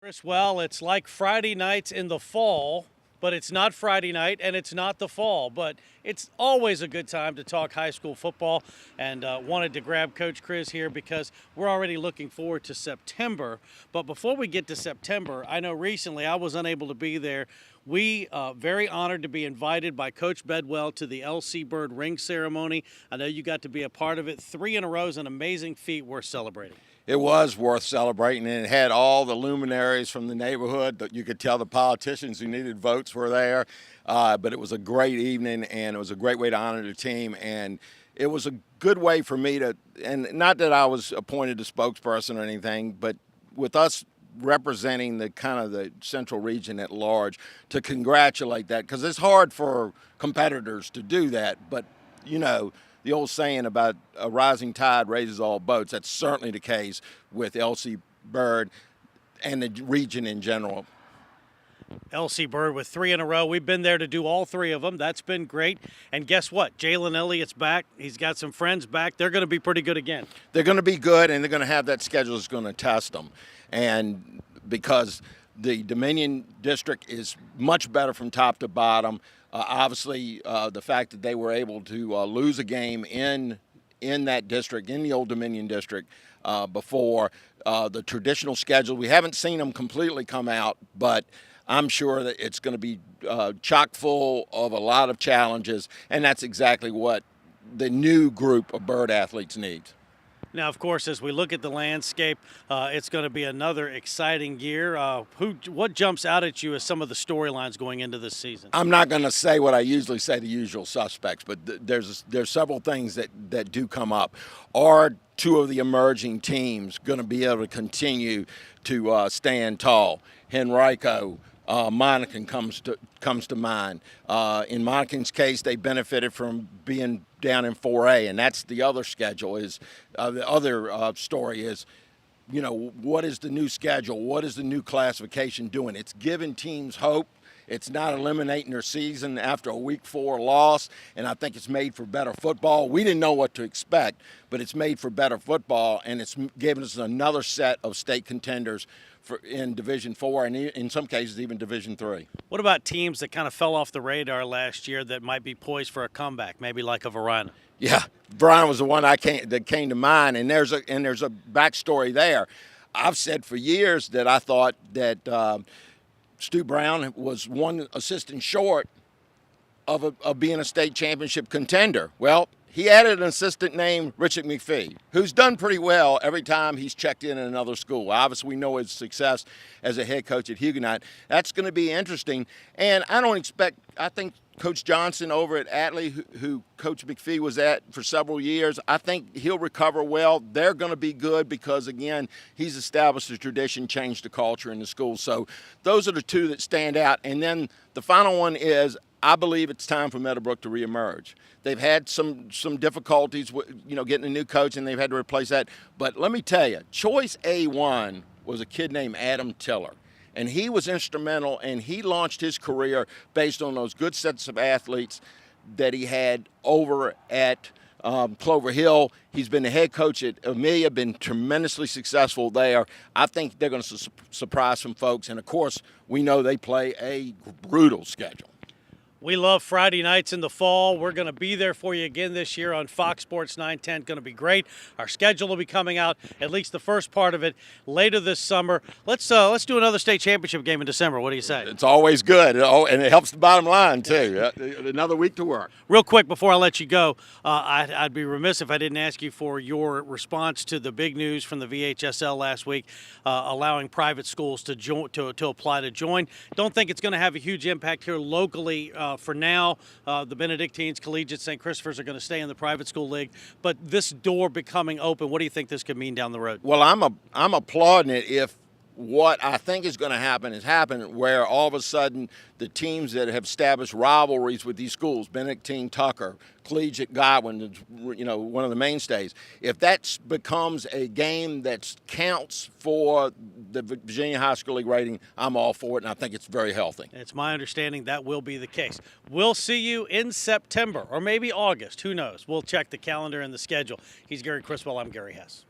Criswell, it's like Friday nights in the fall, but it's not Friday night and it's not the fall. But it's always a good time to talk high school football, and wanted to grab Coach Chris here because we're already looking forward to September. But before we get to September, I know recently I was unable to be there. We very honored to be invited by Coach Bedwell to the LC Bird ring ceremony. I know you got to be a part of it. 3 in a row is an amazing feat worth celebrating. It was worth celebrating, and it had all the luminaries from the neighborhood. You could tell the politicians who needed votes were there. But it was a great evening, and it was a great way to honor the team. And it was a good way for me to, and not that I was appointed a spokesperson or anything, but with us representing the kind of the central region at large, to congratulate that, because it's hard for competitors to do that. But, you know, the old saying about a rising tide raises all boats, that's certainly the case with LC Bird and the region in general. LC Bird with 3 in a row. We've been there to do all 3 of them. That's been great. And guess what? Jalen Elliott's back. He's got some friends back. They're going to be pretty good again. They're going to be good, and they're going to have that schedule that's going to test them. And because the Dominion District is much better from top to bottom, obviously, the fact that they were able to lose a game in that district, in the Old Dominion District, before the traditional schedule. We haven't seen them completely come out, but I'm sure that it's going to be chock full of a lot of challenges, and that's exactly what the new group of Bird athletes needs. Now, of course, as we look at the landscape, it's going to be another exciting year. What jumps out at you as some of the storylines going into this season? I'm not going to say what I usually say, the usual suspects, but there's several things that do come up. Are 2 of the emerging teams going to be able to continue to stand tall? Henrico, Monacan comes to mind. In Monacan's case, they benefited from being down in 4A, and that's the other schedule. Is the other story is, you know, what is the new schedule? What is the new classification doing? It's giving teams hope. It's not eliminating their season after a week 4 loss, and I think it's made for better football. We didn't know what to expect, but it's made for better football, and it's given us another set of state contenders in Division 4 and in some cases even Division 3. What about teams that kind of fell off the radar last year that might be poised for a comeback, maybe like a Varina? Yeah, Varina was the one that came to mind, and there's a backstory there. I've said for years that I thought that Stu Brown was one assistant short of being a state championship contender. Well, he added an assistant named Richard McPhee, who's done pretty well every time he's checked in another school. Obviously, we know his success as a head coach at Huguenot. That's going to be interesting. And I think Coach Johnson over at Atlee, who Coach McPhee was at for several years, I think he'll recover well. They're going to be good because, again, he's established a tradition, changed the culture in the school. So those are the 2 that stand out. And then the final one is, I believe it's time for Meadowbrook to reemerge. They've had some difficulties with, getting a new coach, and they've had to replace that. But let me tell you, Choice A1 was a kid named Adam Tiller. And he was instrumental, and he launched his career based on those good sets of athletes that he had over at Clover Hill. He's been the head coach at Amelia, been tremendously successful there. I think they're going to surprise some folks. And, of course, we know they play a brutal schedule. We love Friday nights in the fall. We're going to be there for you again this year on Fox Sports 910. Going to be great. Our schedule will be coming out, at least the first part of it, later this summer. Let's do another state championship game in December. What do you say? It's always good, and it helps the bottom line, too. Another week to work. Real quick before I let you go, I'd be remiss if I didn't ask you for your response to the big news from the VHSL last week, allowing private schools to apply to join. Don't think it's going to have a huge impact here locally. For now, the Benedictines, Collegiate, St. Christopher's are going to stay in the private school league. But this door becoming open, what do you think this could mean down the road? Well, I'm applauding it if what I think is going to happen is happen, where all of a sudden the teams that have established rivalries with these schools, Benedictine, Tucker, Collegiate, Godwin, one of the mainstays, if that becomes a game that counts for the Virginia High School League rating, I'm all for it, and I think it's very healthy. It's my understanding that will be the case. We'll see you in September or maybe August. Who knows? We'll check the calendar and the schedule. He's Gary Criswell. I'm Gary Hess.